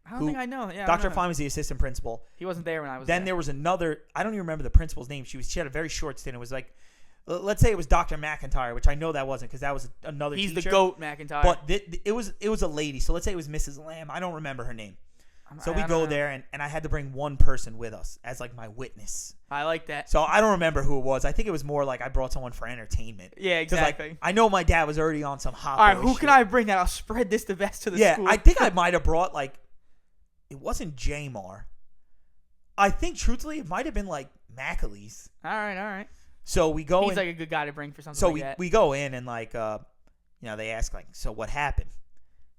I don't think I know. Yeah, Dr. Fine was the assistant principal. He wasn't there when I was there. Then there was another, I don't even remember the principal's name. She had a very short stint. It was like, let's say it was Dr. McIntyre, which I know that wasn't because that was another teacher. He's the GOAT, McIntyre. But it was a lady. So let's say it was Mrs. Lamb. I don't remember her name. So we go there, and I had to bring one person with us as like my witness. I like that. So I don't remember who it was. I think it was more like I brought someone for entertainment. Yeah, exactly. Like, I know my dad was already on some hot. All right, who can I bring that? I'll spread this the best to the school. Yeah, I think I might have brought like, it wasn't Jamar. I think truthfully it might have been like Macaleese. All right. So we go. He's like a good guy to bring for something like that. So we go in and like, they ask like, so what happened?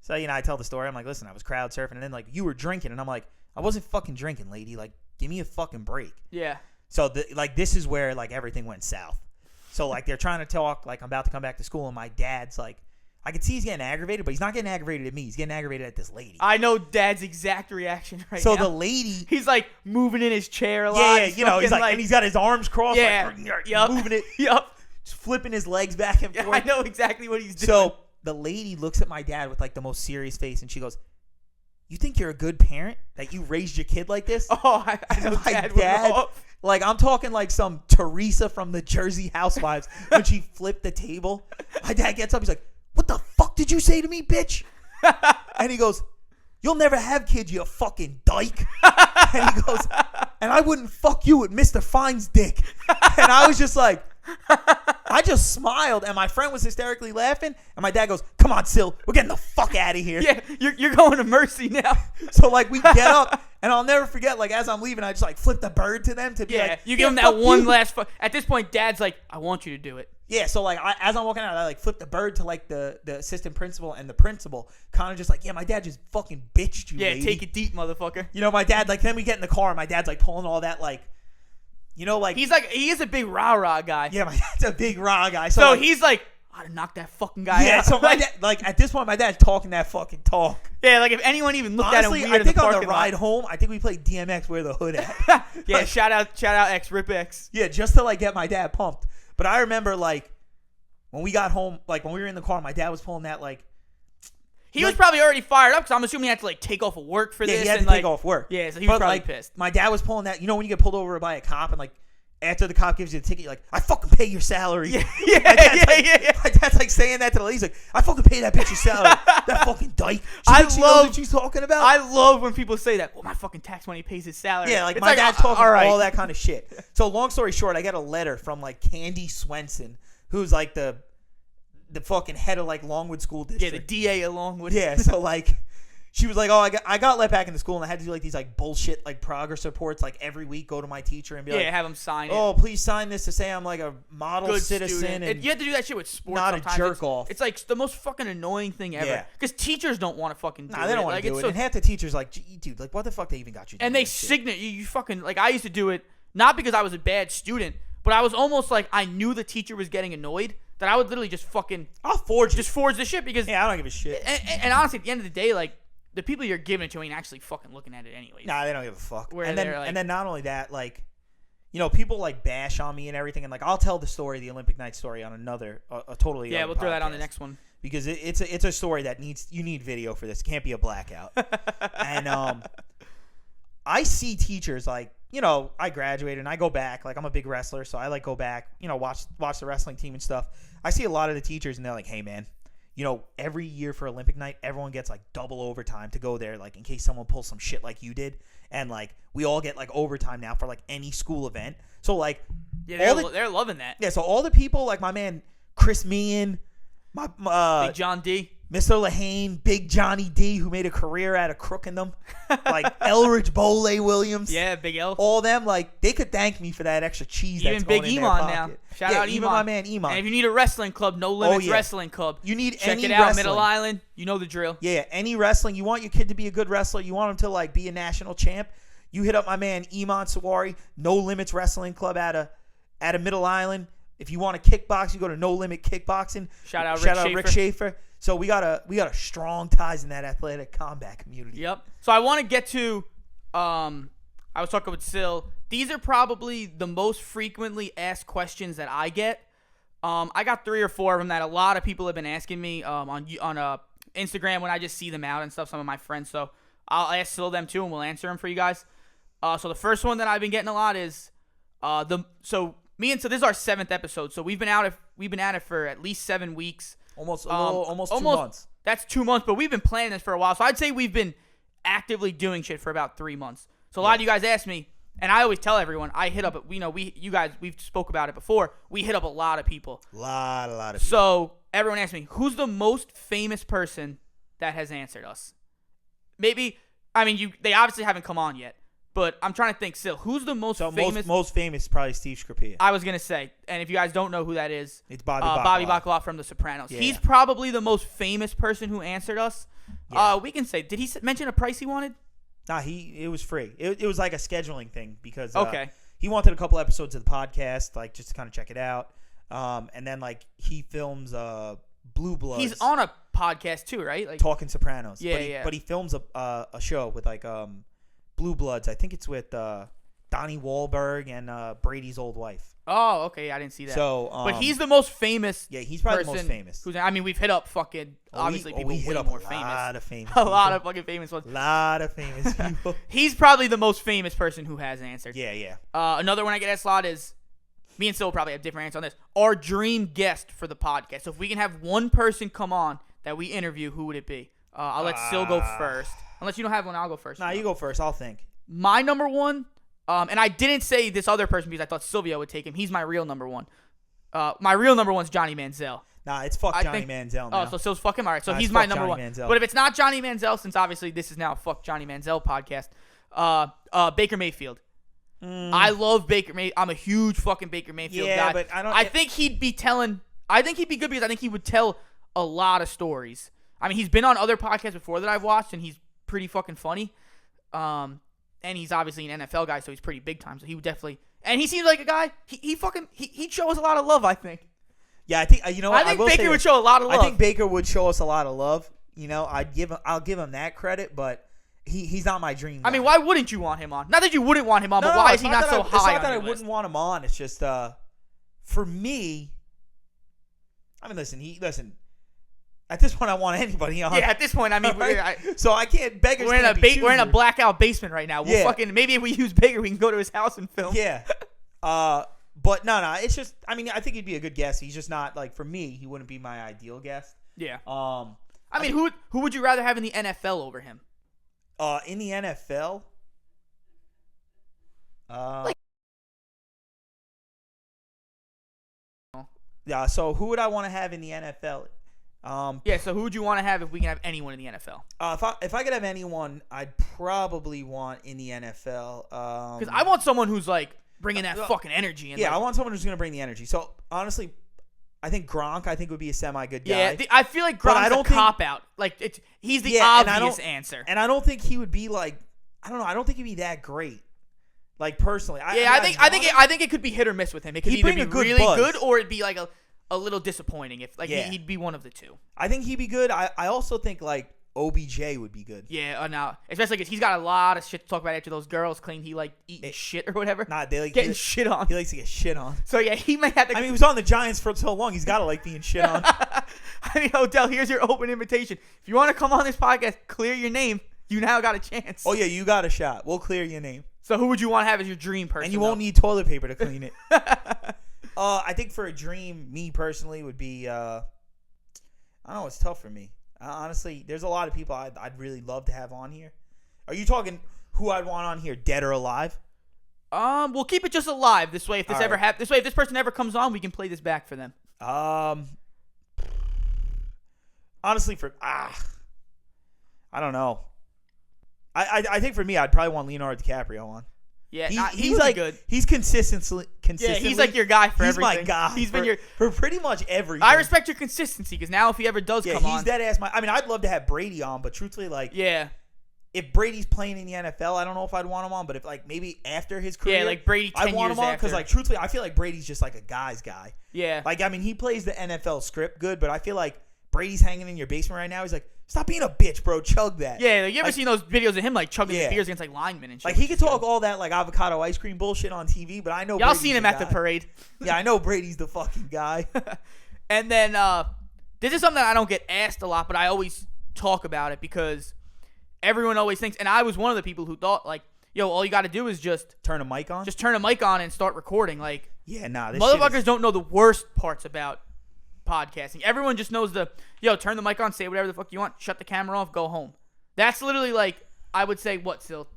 So I tell the story. I'm like, listen, I was crowd surfing, and then like you were drinking, and I'm like, I wasn't fucking drinking, lady. Like, give me a fucking break. Yeah. So this is where like everything went south. So like they're trying to talk like I'm about to come back to school, and my dad's like, I can see he's getting aggravated, but he's not getting aggravated at me. He's getting aggravated at this lady. I know Dad's exact reaction right now. So the lady, he's like moving in his chair a lot. Yeah, he's like, and he's got his arms crossed, moving it, just flipping his legs back and forth. I know exactly what he's doing. So the lady looks at my dad with like the most serious face, and she goes, "You think you're a good parent that you raised your kid like this?" Oh, I know Dad like I'm talking like some Teresa from the Jersey Housewives when she flipped the table. My dad gets up, he's like, "What the fuck did you say to me, bitch?" And he goes, "You'll never have kids, you fucking dyke." And he goes, "And I wouldn't fuck you with Mr. Fine's dick." And I was just like, I just smiled, and my friend was hysterically laughing, and my dad goes, "Come on, Sil, we're getting the fuck out of here." Yeah, you're going to Mercy now. So like we get up, and I'll never forget, like as I'm leaving, I just like flip the bird to them to be like, you give them that one last fuck. At this point, Dad's like, "I want you to do it." Yeah, so like as I'm walking out, I like flip the bird to like the assistant principal and the principal, kind of just like, yeah, my dad just fucking bitched you, lady. Take it deep, motherfucker. My dad, like then we get in the car, and my dad's like pulling all that like, like he is a big rah-rah guy. Yeah, my dad's a big rah guy. So he's like, I'd knock that fucking guy out. Yeah, so my dad, like at this point, my dad's talking that fucking talk. Yeah, like if anyone even looked at him weird I think in the on the ride home, I think we played DMX Where the Hood At. Yeah, like, shout out X, Rip X. Yeah, just to like get my dad pumped. But I remember like when we got home, like when we were in the car, my dad was pulling that like. He was probably already fired up because I'm assuming he had to like take off of work for this. Yeah, he had to take off work. Yeah, so he was probably pissed. My dad was pulling that. When you get pulled over by a cop and like after the cop gives you the ticket, you're like, "I fucking pay your salary." Yeah. My dad's like saying that to the lady. He's like, "I fucking pay that bitch your salary." That fucking dyke. She knows what she's talking about. I love when people say that. Well, my fucking tax money pays his salary. Yeah, like my dad's talking all that kind of shit. So long story short, I get a letter from like Candy Swenson, who's like the fucking head of like Longwood School Yeah, District. the DA of Longwood. Yeah, so like she was like, "Oh, I got let back into school, and I had to do like these like bullshit like progress reports like every week. Go to my teacher and be like, have him sign it. oh, please sign this to say I'm like a model Good citizen." student. And You have to do that shit with sports. not sometimes. a jerk off. It's like the most fucking annoying thing ever. Yeah. Because teachers don't want to fucking do it. nah, they don't want like, to do it's it. so- And half the teachers like, dude, like what the fuck they even got you? and doing they this shit? signet you fucking like. I used to do it not because I was a bad student, but I was almost like I knew the teacher was getting annoyed that I would literally just fucking I'll forge just forge the shit because Yeah, I don't give a shit. and honestly at the end of the day like the people you're giving it to ain't actually fucking looking at it anyways. Nah, they don't give a fuck. Where And then they're like- and then not only that, like, you know, people like bash on me and everything, and like I'll tell the story, the Olympic night story, on another a totally Yeah, other we'll throw that on the podcast. next one. Because it's a story that you need video for this. It can't be a blackout. And I see teachers like, you know, I graduated and I go back, like I'm a big wrestler, so I like go back, you know, watch the wrestling team and stuff. I see a lot of the teachers and they're like, "Hey man, you know, every year for Olympic night, everyone gets like double overtime to go there, like in case someone pulls some shit like you did, and like we all get like overtime now for like any school event." So like, Yeah, all they're loving that. yeah, so all the people like my man Chris Meehan, my Big John D. Mr. Lahane, Big Johnny D, who made a career out of crooking them, like Elridge Bole Williams, Yeah, Big L. all them, like they could thank me for that extra cheese. Even that's Big going in their Iman now. pocket. Shout yeah, out even Iman. my man Iman. And if you need a wrestling club, No Limits yeah. Wrestling Club. You need Check any it out, wrestling. Middle Island. You know the drill. Yeah, any wrestling. You want your kid to be a good wrestler. You want him to like be a national champ. You hit up my man Iman Sawari, No Limits Wrestling Club out of Middle Island. If you want to kickbox, you go to No Limit Kickboxing. Shout out Rick Schaefer. So we got a strong ties in that athletic combat community. Yep. So I want to get to, I was talking with Sil. These are probably the most frequently asked questions that I get. I got 3 or 4 of them that a lot of people have been asking me on Instagram when I just see them out and stuff. Some of my friends. So I'll ask Sil them too, and we'll answer them for you guys. So the first one that I've been getting a lot is so this is our 7th episode. So we've been at it for at least 7 weeks. Almost 2 months. That's 2 months, but we've been planning this for a while. So I'd say we've been actively doing shit for about 3 months. So a lot of you guys ask me, and I always tell everyone, I hit up, we've spoke about it before. We hit up a lot of people. Lot of people. So everyone asks me, who's the most famous person that has answered us? Maybe, they obviously haven't come on yet, but I'm trying to think still. Who's the most famous? Most famous is probably Steve Scripia. I was going to say, and if you guys don't know who that is, It's Bobby Bacala from The Sopranos. Yeah. He's probably the most famous person who answered us. Yeah. We can say, did he mention a price he wanted? Nah, it was free. It was like a scheduling thing because Okay. he wanted a couple episodes of the podcast, like just to kind of check it out. And then like he films Blue Bloods. He's on a podcast too, right? Like Talking Sopranos. Yeah, But he films a show with like Blue Bloods. I think it's with Donnie Wahlberg and Brady's old wife. Oh, okay. I didn't see that. So, but he's the most famous. Yeah, he's probably the person most famous. We've hit up fucking obviously people we hit way up more a famous. lot of famous. A lot people. of fucking famous ones. Lot of famous people. He's probably the most famous person who has answered. Yeah. Another one I get asked a lot is, me and Sil will probably have different answers on this. Our dream guest for the podcast. So if we can have one person come on that we interview, who would it be? I'll let Sil go first. Unless you don't have one, I'll go first. Nah, you go first. I'll think. My number one, and I didn't say this other person because I thought Sylvia would take him. He's my real number one. My real number one's Johnny Manziel. Nah, it's fuck Johnny Manziel now. Oh, so Sil's fuck him? All right, so Nah, he's it's my fuck number Johnny one. Manziel. But if it's not Johnny Manziel, since obviously this is now a fuck Johnny Manziel podcast, Baker Mayfield. I love Baker Mayfield. I'm a huge fucking Baker Mayfield guy. But I think he'd be telling. I think he'd be good because I think he would tell a lot of stories. He's been on other podcasts before that I've watched, and he's pretty fucking funny. And he's obviously an NFL guy, so he's pretty big time. So he would definitely. And he seems like a guy. He'd show us a lot of love. I think. Yeah, I think you know what? I think Baker would show a lot of love. I think Baker would show us a lot of love. You know, I'll give him that credit, but he's not my dream guy. Why wouldn't you want him on? Not that you wouldn't want him on, but why is he not so high It's not on that I your wouldn't list? want him on. It's just for me. Listen. At this point, I want anybody on. Yeah, at this point, Right? So I can't. Beggars we're in can't a be we're in a choosers. blackout basement right now. We'll Yeah. fucking maybe if we use Baker, we can go to his house and film. Yeah. But no. It's just. I think he'd be a good guest. He's just not like for me. He wouldn't be my ideal guest. Yeah. Who Who would you rather have in the NFL over him? in the NFL? Yeah. So who would I want to have in the NFL? So who would you want to have if we can have anyone in the NFL? If I could have anyone, I'd probably want in the NFL. Because I want someone who's like bringing that fucking energy. And I want someone who's going to bring the energy. So honestly, I think Gronk. I think would be a semi-good guy. Yeah, I feel like Gronk's a cop out. Like he's the obvious answer. And I don't think he would be like. I don't know. I don't think he'd be that great. Like personally, I think it could be hit or miss with him. It could either be really good or it'd be like a little disappointing if he'd be one of the two. I think he'd be good. I also think like OBJ would be good. Yeah, now especially because he's got a lot of shit to talk about after those girls claim he like eating shit or whatever. Nah, they like getting shit on. He likes to get shit on. So yeah, he may have to. I mean, he was on the Giants for so long. He's got to like being shit on. I mean, Odell, here's your open invitation. If you want to come on this podcast, clear your name. You now got a chance. Oh yeah, you got a shot. We'll clear your name. So who would you want to have as your dream person? And you won't need toilet paper to clean it. I think for a dream, me personally would be. I don't know. It's tough for me. Honestly, there's a lot of people I'd really love to have on here. Are you talking who I'd want on here, dead or alive? We'll keep it just alive. This way, if this if this person ever comes on, we can play this back for them. Honestly, I don't know. I think for me, I'd probably want Leonardo DiCaprio on. Yeah, he's like good. He's consistently. Yeah, he's like your guy for everything. He's my guy. He's been for pretty much everything. I respect your consistency because now if he ever does come on, he's dead ass. I mean, I'd love to have Brady on, but truthfully, like, if Brady's playing in the NFL, I don't know if I'd want him on. But if like maybe after his career, like Brady, 10 I'd want years him on because like truthfully, I feel like Brady's just like a guy's guy. Yeah, like I mean, he plays the NFL script good, but I feel like Brady's hanging in your basement right now. He's like, stop being a bitch, bro. Chug that. Yeah, like, you ever seen those videos of him like chugging the beers against like linemen and shit? Like he could talk all that like avocado ice cream bullshit on TV, but I know y'all seen him at the parade. Yeah, I know Brady's the fucking guy. And then this is something that I don't get asked a lot, but I always talk about it because everyone always thinks, and I was one of the people who thought like, yo, all you got to do is just turn a mic on. Just turn a mic on and start recording. Like, yeah, nah, this motherfuckers don't know the worst parts about podcasting. Everyone just knows turn the mic on, say whatever the fuck you want, shut the camera off, go home. That's literally like, I would say, still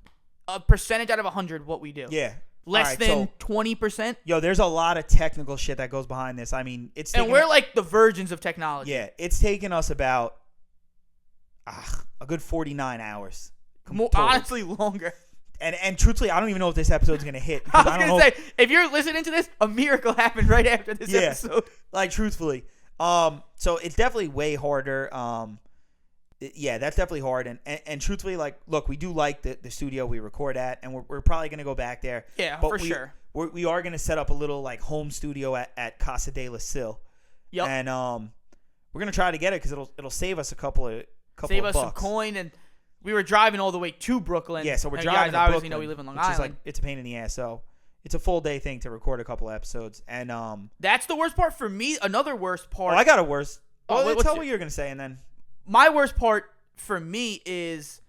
a percentage out of 100 what we do. Yeah. Less than 20%. Yo, there's a lot of technical shit that goes behind this. I mean, and we're like the virgins of technology. Yeah, it's taken us about a good 49 hours. Honestly, longer. And truthfully, I don't even know if this episode's going to hit. I was going to say, if you're listening to this, a miracle happened right after this episode. Like, truthfully. So it's definitely way harder. That's definitely hard. And truthfully, like, look, we do like the studio we record at, and we're probably going to go back there. Yeah, but sure. We are going to set up a little, like, home studio at Casa de la Sil. Yep. And we're going to try to get it because it'll save us a couple of bucks. Save us some coin. And we were driving all the way to Brooklyn. Yeah, so we're driving to Brooklyn. Obviously know we live in Long Island. Like, it's a pain in the ass, so it's a full day thing to record a couple episodes. And that's the worst part for me. Another worst part. Oh, I got a worse. Tell what you're going to say, and then my worst part for me is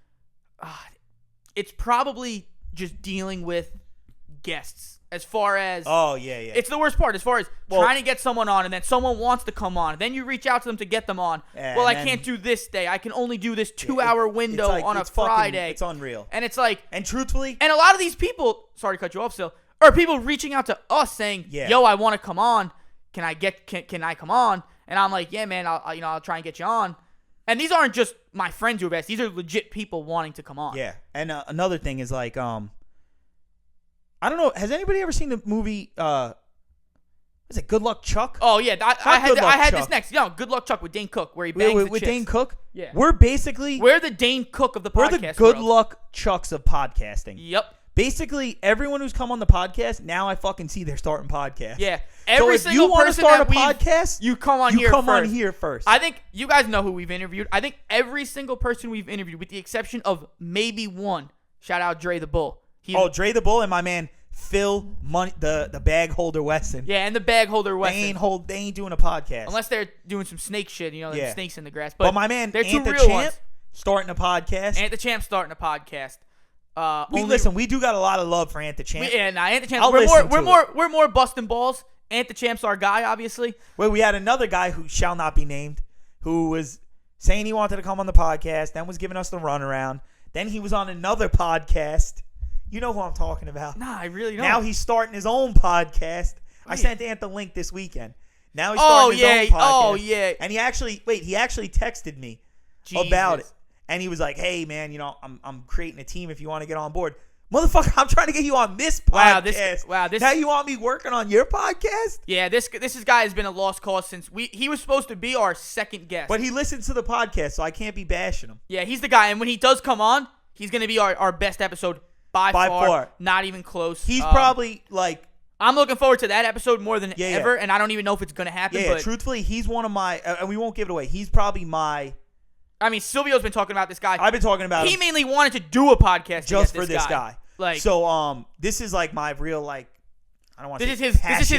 it's probably just dealing with guests. As far as it's the worst part. As far as trying to get someone on, and then someone wants to come on, and then you reach out to them to get them on. Well, I can't do this day. I can only do this 2-hour window on a Friday. It's unreal. And it's like, and truthfully, and a lot of these people, sorry to cut you off, still, are people reaching out to us saying, "Yo, I want to come on. Can I come on?" And I'm like, "Yeah, man. I'll try and get you on." And these aren't just my friends who have asked. These are legit people wanting to come on. Yeah. And another thing is like, I don't know. Has anybody ever seen the movie? Is it Good Luck Chuck? Oh yeah, I had this next. Good Luck Chuck with Dane Cook, where he bangs with Dane Cook. Yeah, we're the Dane Cook of the podcast. We're the Good Luck Chucks of podcasting. Yep. Basically, everyone who's come on the podcast, now I fucking see they're starting podcasts. Yeah. Every single person that podcast, you come on here first. I think you guys know who we've interviewed. I think every single person we've interviewed, with the exception of maybe one, shout out Dre the Bull. Dre the Bull and my man Phil Money, the bag holder Wesson. Yeah, and the bag holder Wesson. They ain't doing a podcast unless they're doing some snake shit. Snakes in the grass. But my man, they're Ant two the real Champ ones. Starting a podcast. Ant the Champ starting a podcast. We do got a lot of love for Ant the Champ. Ant the Champ. We're more busting balls. Ant the Champ's our guy, obviously. Well, we had another guy who shall not be named, who was saying he wanted to come on the podcast, then was giving us the runaround. Then he was on another podcast. You know who I'm talking about. Nah, I really don't. Now he's starting his own podcast. I sent Ant the link this weekend. Now he's starting his own podcast. Oh, yeah. And he actually texted me about it. And he was like, hey, man, I'm creating a team if you want to get on board. Motherfucker, I'm trying to get you on this podcast. This now you want me working on your podcast? Yeah, this guy has been a lost cause since he was supposed to be our second guest. But he listens to the podcast, so I can't be bashing him. Yeah, he's the guy. And when he does come on, he's going to be our best episode by far. Not even close. He's probably like... I'm looking forward to that episode more than ever, and I don't even know if it's going to happen. Yeah, truthfully, he's one of my... and we won't give it away. He's probably my... I mean, Silvio's been talking about this guy. I've been talking about him. He mainly wanted to do a podcast just for this guy. Like, so, this is like my real, like... I don't want to say this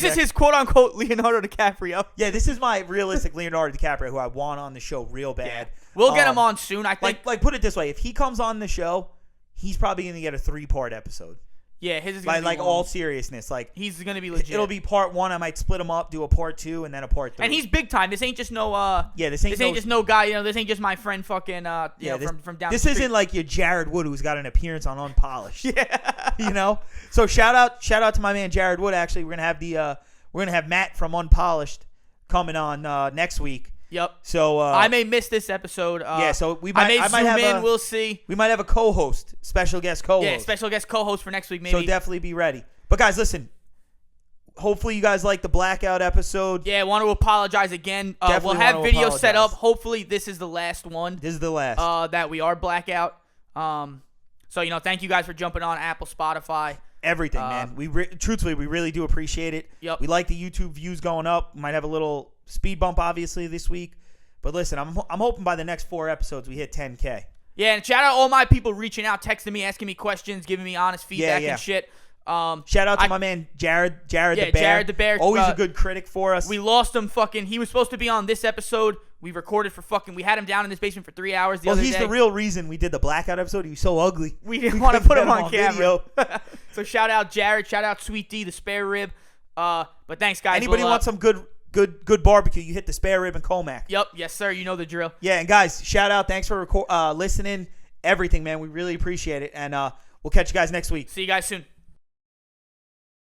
is his quote-unquote Leonardo DiCaprio. Yeah, this is my realistic Leonardo DiCaprio, who I want on the show real bad. Yeah. We'll get him on soon, I think. Like, put it this way. If he comes on the show, he's probably going to get a 3-part episode. Yeah, his is going to be long. All seriousness. Like, he's going to be legit. It'll be part 1. I might split him up, do a part 2, and then a part 3. And he's big time. This ain't just no... this ain't just no guy. This ain't just my friend fucking... from down the street. This isn't like your Jared Wood, who's got an appearance on Unpolished. Yeah. So shout out to my man Jared Wood. Actually, we're gonna have Matt from Unpolished coming on next week. Yep. So I may miss this episode. So we might. I might zoom have in. We'll see. We might have a co-host, special guest co-host. Yeah, special guest co-host for next week, maybe. So definitely be ready. But guys, listen. Hopefully you guys like the Blackout episode. Yeah, I want to apologize again. We'll have videos set up. Hopefully this is the last one. This is the last. That we are Blackout. So thank you guys for jumping on Apple, Spotify. Everything, man. Truthfully, we really do appreciate it. Yep. We like the YouTube views going up. Might have a little speed bump, obviously, this week. But listen, I'm hoping by the next 4 episodes we hit 10K. Yeah, and shout out all my people reaching out, texting me, asking me questions, giving me honest feedback and shit. Shout out to my man Jared the Bear. Jared the Bear. Always a good critic for us. We lost him he was supposed to be on this episode. We recorded we had him down in this basement for 3 hours the other day. He's the real reason we did the Blackout episode. He was so ugly. We didn't want to put him on camera. So shout out Jared, shout out Sweet D, the spare rib. But thanks, guys. Anybody want some good barbecue, you hit the spare rib and Comac. Yep, yes sir, you know the drill. Yeah, and guys, shout out, thanks for listening, everything, man. We really appreciate it, and we'll catch you guys next week. See you guys soon.